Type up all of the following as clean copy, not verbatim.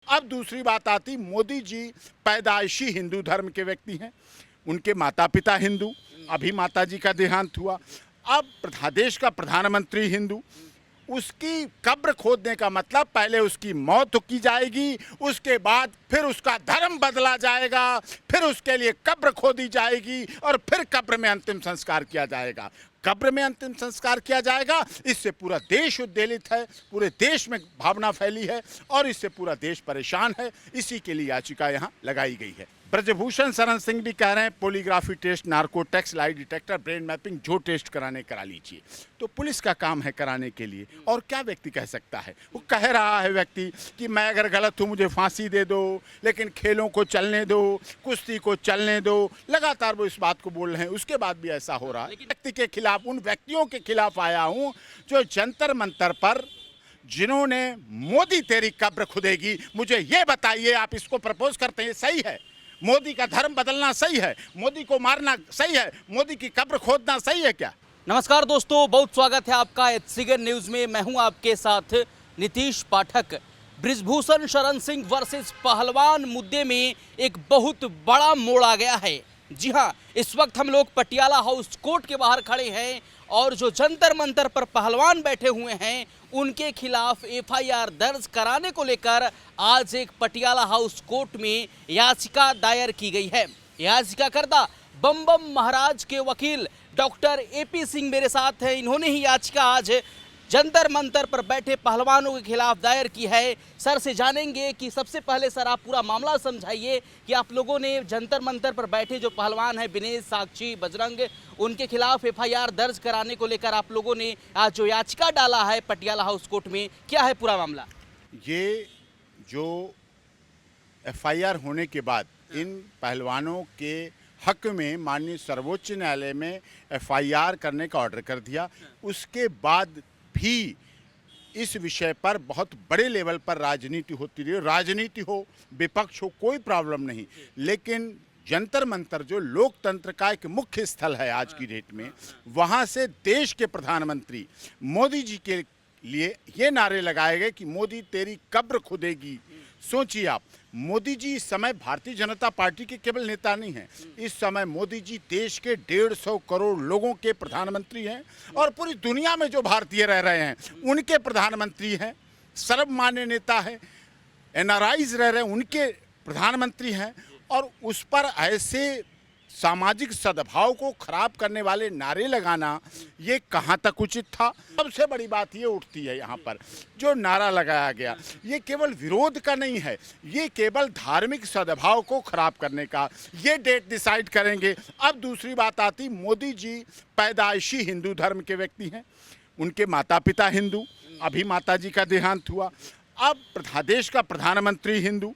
अब दूसरी बात आती, मोदी जी पैदाइशी हिंदू धर्म के व्यक्ति हैं, उनके माता पिता हिंदू, अभी माता जी का देहांत हुआ। अब देश का प्रधानमंत्री हिंदू, उसकी कब्र खोदने का मतलब पहले उसकी मौत की जाएगी, उसके बाद फिर उसका धर्म बदला जाएगा, फिर उसके लिए कब्र खोदी जाएगी और फिर कब्र में अंतिम संस्कार किया जाएगा। कब्र में अंतिम संस्कार किया जाएगा, इससे पूरा देश उद्वेलित है, पूरे देश में भावना फैली है और इससे पूरा देश परेशान है। इसी के लिए याचिका यहाँ लगाई गई है। ब्रजभूषण शरण सिंह भी कह रहे हैं polygraphy test, narcotics, lie detector, brain mapping, जो टेस्ट कराने करा लीजिए। तो पुलिस का काम है कराने के लिए, और क्या व्यक्ति कह सकता है? वो कह रहा है व्यक्ति कि मैं अगर गलत हूँ मुझे फांसी दे दो, लेकिन खेलों को चलने दो, कुश्ती को चलने दो, लगातार वो इस बात को बोल रहे हैं। उसके बाद भी ऐसा हो रहा है। व्यक्ति के खिलाफ, उन व्यक्तियों के खिलाफ आया हूँ जो जंतर मंतर पर, जिन्होंने मोदी तेरी कब्र खुदेगी, मुझे ये बताइए, आप इसको प्रपोज करते हैं सही है? मोदी का धर्म बदलना सही है? मोदी को मारना सही है? मोदी की कब्र खोदना सही है क्या? नमस्कार दोस्तों, बहुत स्वागत है आपका एचसीएन न्यूज में। मैं हूं आपके साथ नीतीश पाठक। ब्रजभूषण शरण सिंह वर्सेस पहलवान मुद्दे में एक बहुत बड़ा मोड़ आ गया है। जी हां, इस वक्त हम लोग पटियाला हाउस कोर्ट के बाहर खड़े हैं और जो जंतर मंतर पर पहलवान बैठे हुए हैं उनके खिलाफ एफआईआर दर्ज कराने को लेकर आज एक पटियाला हाउस कोर्ट में याचिका दायर की गई है। याचिकाकर्ता बम बम महाराज के वकील डॉक्टर एपी सिंह मेरे साथ हैं। इन्होंने ही याचिका आज जंतर मंतर पर बैठे पहलवानों के खिलाफ दायर की है। सर से जानेंगे कि सबसे पहले सर आप पूरा मामला समझाइए कि आप लोगों ने जंतर मंतर पर बैठे जो पहलवान हैं विनेश, साक्षी, बजरंग, उनके खिलाफ एफआईआर दर्ज कराने को लेकर आप लोगों ने आज जो याचिका डाला है पटियाला हाउस कोर्ट में, क्या है पूरा मामला? ये जो एफआईआर होने के बाद इन पहलवानों के हक में माननीय सर्वोच्च न्यायालय में एफआईआर करने का ऑर्डर कर दिया, उसके बाद भी इस विषय पर बहुत बड़े लेवल पर राजनीति होती रही। राजनीति हो, विपक्ष हो, कोई प्रॉब्लम नहीं, लेकिन जंतर मंतर जो लोकतंत्र का एक मुख्य स्थल है आज की डेट में, वहाँ से देश के प्रधानमंत्री मोदी जी के लिए ये नारे लगाए गए कि मोदी तेरी कब्र खुदेगी। सोचिए आप, मोदी जी इस समय भारतीय जनता पार्टी के केवल नेता नहीं हैं, इस समय मोदी जी देश के 150 करोड़ लोगों के प्रधानमंत्री हैं और पूरी दुनिया में जो भारतीय रह रहे हैं उनके प्रधानमंत्री हैं, सर्वमान्य नेता हैं, एनआरआईज रह रहे हैं उनके प्रधानमंत्री हैं। और उस पर ऐसे सामाजिक सद्भाव को खराब करने वाले नारे लगाना ये कहाँ तक उचित था? सबसे बड़ी बात ये उठती है यहाँ पर, जो नारा लगाया गया ये केवल विरोध का नहीं है, ये केवल धार्मिक सद्भाव को खराब करने का। ये डेट डिसाइड करेंगे। अब दूसरी बात आती, मोदी जी पैदाइशी हिंदू धर्म के व्यक्ति हैं, उनके माता पिता हिंदू, अभी माता जी का देहांत हुआ। अब देश का प्रधानमंत्री हिंदू,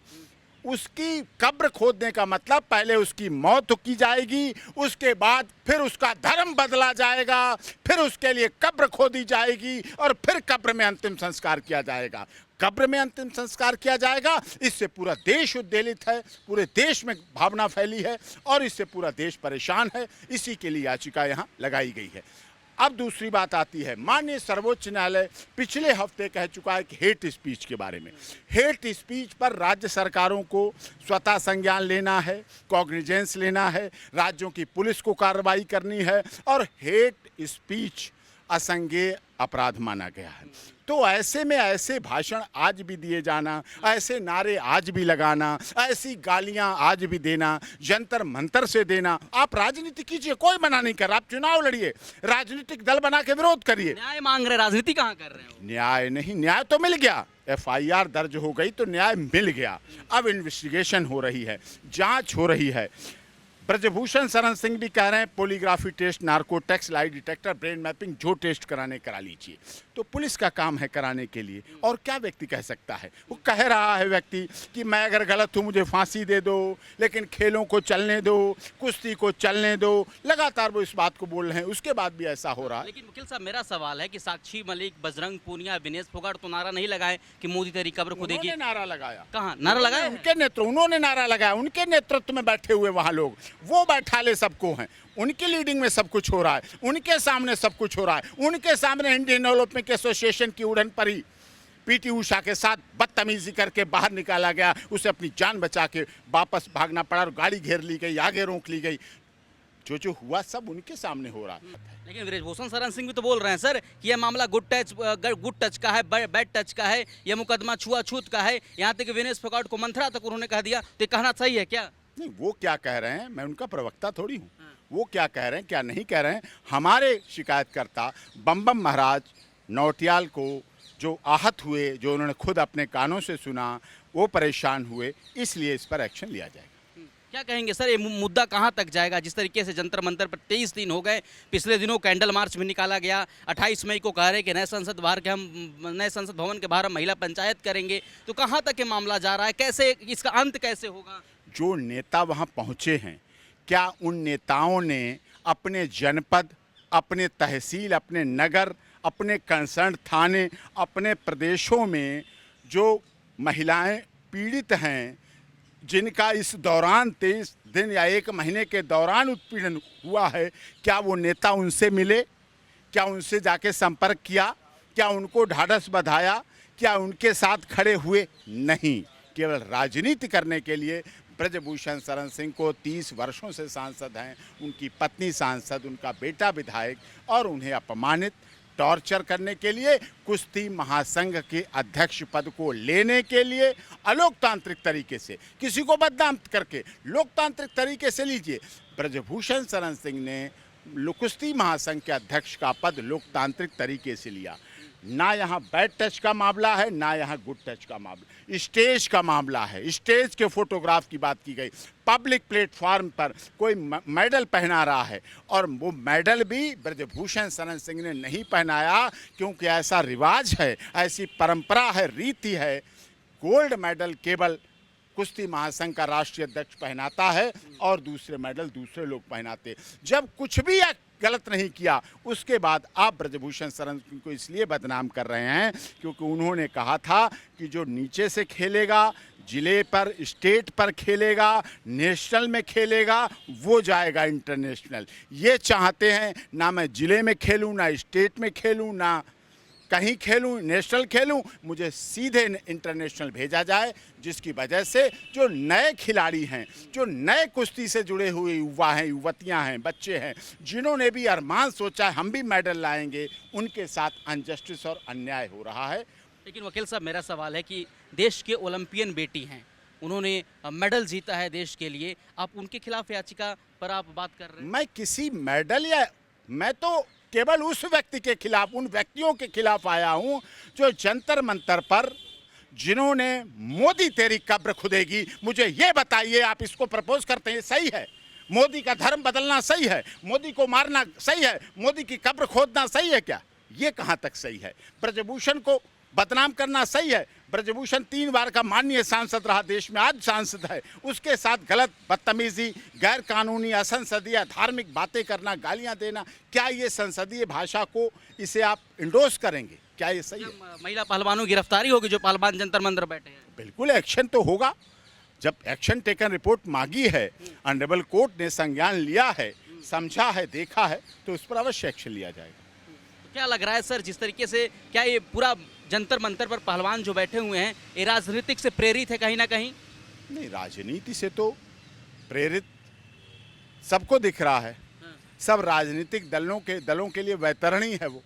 उसकी कब्र खोदने का मतलब पहले उसकी मौत की जाएगी, उसके बाद फिर उसका धर्म बदला जाएगा, फिर उसके लिए कब्र खोदी जाएगी और फिर कब्र में अंतिम संस्कार किया जाएगा। कब्र में अंतिम संस्कार किया जाएगा, इससे पूरा देश उद्वेलित है, पूरे देश में भावना फैली है और इससे पूरा देश परेशान है। इसी के लिए याचिका यहाँ लगाई गई है। अब दूसरी बात आती है, माननीय सर्वोच्च न्यायालय पिछले हफ्ते कह चुका है कि हेट स्पीच के बारे में, हेट स्पीच पर राज्य सरकारों को स्वतः संज्ञान लेना है, कॉग्निजेंस लेना है, राज्यों की पुलिस को कार्रवाई करनी है और हेट स्पीच असंज्ञेय अपराध माना गया है। तो ऐसे में ऐसे भाषण आज भी दिए जाना, ऐसे नारे आज भी लगाना, ऐसी गालियां आज भी देना, जंतर मंतर से देना, आप राजनीति कीजिए, कोई मना नहीं कर रहा, आप चुनाव लड़िए, राजनीतिक दल बना के विरोध करिए। न्याय मांग रहे, राजनीति कहाँ कर रहे हो? न्याय नहीं, न्याय तो मिल गया, एफआईआर दर्ज हो गई तो न्याय मिल गया। अब इन्वेस्टिगेशन हो रही है, जांच हो रही है। ब्रजभूषण शरण सिंह भी कह रहे हैं polygraphy test, narcotics, lie detector, brain mapping, जो टेस्ट कराने करा लीजिए। तो पुलिस का काम है कराने के लिए, और क्या व्यक्ति कह सकता है? वो कह रहा है व्यक्ति कि मैं अगर गलत हूँ मुझे फांसी दे दो, लेकिन खेलों को चलने दो, कुश्ती को चलने दो, लगातार वो इस बात को बोल रहे हैं। उसके बाद भी ऐसा हो रहा है। लेकिन वकील साहब, मेरा सवाल है कि साक्षी मलिक, बजरंग पूनिया, विनेश फोगाट तो नारा नहीं लगाए कि मोदी तेरी कब्र खुदेगी? उन्होंने नारा लगाया। कहाँ नारा लगाया? उन्होंने नारा लगाया, उनके नेतृत्व में बैठे हुए वहाँ लोग, वो बैठाले सबको हैं, उनकी लीडिंग में सब कुछ हो रहा है, उनके सामने सब कुछ हो रहा है, उनके सामने इंडियन ओलंपिक एसोसिएशन की उड़न परी पीटी उषा के साथ बदतमीजी करके बाहर निकाला गया, उसे अपनी जान बचा के वापस भागना पड़ा और गाड़ी घेर ली गई, आगे रोक ली गई। जो हुआ सब उनके सामने हो रहा था। लेकिन बृजभूषण शरण सिंह भी तो बोल रहे हैं सर कि यह मामला गुड टच का है, बैड टच का है, यह मुकदमा छुआछूत का है। यहाँ तक विनेश फोगाट को मंथरा तक उन्होंने कह दिया, तो कहना सही है क्या? नहीं, वो क्या कह रहे हैं, मैं उनका प्रवक्ता थोड़ी हूँ। वो क्या कह रहे हैं क्या नहीं कह रहे हैं, हमारे शिकायतकर्ता बम महाराज नौटियाल को जो आहत हुए, जो उन्होंने खुद अपने कानों से सुना, वो परेशान हुए, इसलिए इस पर एक्शन लिया जाएगा। क्या कहेंगे सर, ये मुद्दा कहाँ तक जाएगा? जिस तरीके से जंतर मंतर पर 23 दिन हो गए, पिछले दिनों कैंडल मार्च भी निकाला गया, 28 मई को कह रहे कि नए संसद भवन के बाहर हम महिला पंचायत करेंगे, तो कहाँ तक ये मामला जा रहा है? कैसे इसका अंत कैसे होगा? जो नेता वहाँ पहुँचे हैं, क्या उन नेताओं ने अपने जनपद, अपने तहसील, अपने नगर, अपने कंसर्न थाने, अपने प्रदेशों में जो महिलाएं पीड़ित हैं, जिनका इस दौरान 23 दिन या 1 महीने के दौरान उत्पीड़न हुआ है, क्या वो नेता उनसे मिले? क्या उनसे जाके संपर्क किया? क्या उनको ढाढ़स बंधाया? क्या उनके साथ खड़े हुए? नहीं, केवल राजनीति करने के लिए ब्रजभूषण शरण सिंह को 30 वर्षों से सांसद हैं, उनकी पत्नी सांसद, उनका बेटा विधायक, और उन्हें अपमानित, टॉर्चर करने के लिए, कुश्ती महासंघ के अध्यक्ष पद को लेने के लिए अलोकतांत्रिक तरीके से, किसी को बदनाम करके लोकतांत्रिक तरीके से लीजिए। ब्रजभूषण शरण सिंह ने कुश्ती महासंघ के अध्यक्ष का पद लोकतांत्रिक तरीके से लिया। ना यहाँ बैड टच का मामला है, ना यहाँ गुड टच का मामला, स्टेज का मामला है। स्टेज के फोटोग्राफ की बात की गई, पब्लिक प्लेटफॉर्म पर कोई मेडल पहना रहा है, और वो मेडल भी ब्रजभूषण शरण सिंह ने नहीं पहनाया, क्योंकि ऐसा रिवाज है, ऐसी परंपरा है, रीति है। गोल्ड मेडल केवल कुश्ती महासंघ का राष्ट्रीय अध्यक्ष पहनाता है और दूसरे मेडल दूसरे लोग पहनाते। जब कुछ भी गलत नहीं किया, उसके बाद आप ब्रजभूषण शरण सिंह को इसलिए बदनाम कर रहे हैं क्योंकि उन्होंने कहा था कि जो नीचे से खेलेगा, जिले पर, स्टेट पर खेलेगा, नेशनल में खेलेगा, वो जाएगा इंटरनेशनल। ये चाहते हैं ना मैं जिले में खेलूं, ना स्टेट में खेलूं, ना कहीं खेलूं, नेशनल खेलूं, मुझे सीधे इंटरनेशनल भेजा जाए, जिसकी वजह से जो नए खिलाड़ी हैं, जो नए कुश्ती से जुड़े हुए युवा हैं, युवतियां हैं, बच्चे हैं, जिन्होंने भी अरमान सोचा हम भी मेडल लाएंगे, उनके साथ अनजस्टिस और अन्याय हो रहा है। लेकिन वकील साहब, मेरा सवाल है कि देश के ओलंपियन बेटी हैं, उन्होंने मेडल जीता है देश के लिए, आप उनके खिलाफ याचिका पर आप बात कर रहे हैं? मैं किसी मेडल या मैं तो केवल उस व्यक्ति के खिलाफ, उन व्यक्तियों के खिलाफ आया हूं जो जंतर मंतर पर, जिन्होंने मोदी तेरी कब्र खुदेगी, मुझे ये बताइए, आप इसको प्रपोज करते हैं सही है? मोदी का धर्म बदलना सही है? मोदी को मारना सही है? मोदी की कब्र खोदना सही है क्या? ये कहाँ तक सही है? ब्रजभूषण को बदनाम करना सही है? ब्रजभूषण 3 बार का माननीय सांसद रहा, देश में आज सांसद है, उसके साथ गलत, बदतमीजी, गैर कानूनी, असंसदीय, धार्मिक बातें करना, गालियां देना, क्या ये संसदीय भाषा को, इसे आप इंडोर्स करेंगे? क्या ये सही है? महिला पहलवानों की गिरफ्तारी होगी जो पहलवान जंतर मंतर बैठे हैं? बिल्कुल एक्शन तो होगा। जब एक्शन टेकन रिपोर्ट मांगी है, ऑनरेबल कोर्ट ने संज्ञान लिया है, समझा है, देखा है, तो उस पर अवश्य एक्शन लिया जाएगा। तो क्या लग रहा है सर, जिस तरीके से क्या ये पूरा जंतर मंतर पर पहलवान जो बैठे हुए हैं, ये राजनीतिक से प्रेरित है कहीं ना कहीं? नहीं, राजनीति से तो प्रेरित सबको दिख रहा है। सब राजनीतिक दलों के लिए वैतरणी है वो।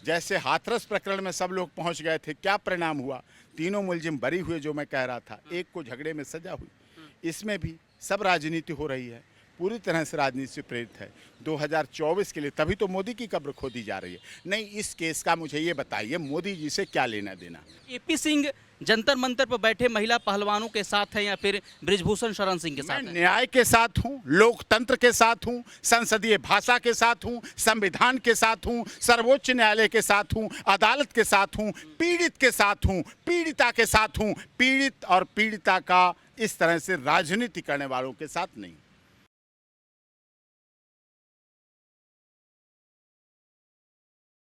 जैसे हाथरस प्रकरण में सब लोग पहुंच गए थे, क्या परिणाम हुआ? 3 मुलजिम बरी हुए, जो मैं कह रहा था, एक को झगड़े में सजा हुई। इसमें भी सब राजनीति हो रही है, पूरी तरह से राजनीति से प्रेरित है। 2024 के लिए तभी तो मोदी की कब्र खोदी जा रही है। नहीं, इस केस का मुझे ये बताइए, मोदी जी से क्या लेना देना? एपी सिंह जंतर मंतर पर बैठे महिला पहलवानों के साथ हैं या फिर बृजभूषण शरण सिंह के साथ हैं? न्याय के साथ हूँ, लोकतंत्र के साथ हूँ, संसदीय भाषा के साथ हूँ, संविधान के साथ हूँ, सर्वोच्च न्यायालय के साथ हूँ, अदालत के साथ हूँ, पीड़ित के साथ हूँ, पीड़िता के साथ हूँ। पीड़ित और पीड़िता का इस तरह से राजनीति करने वालों के साथ नहीं।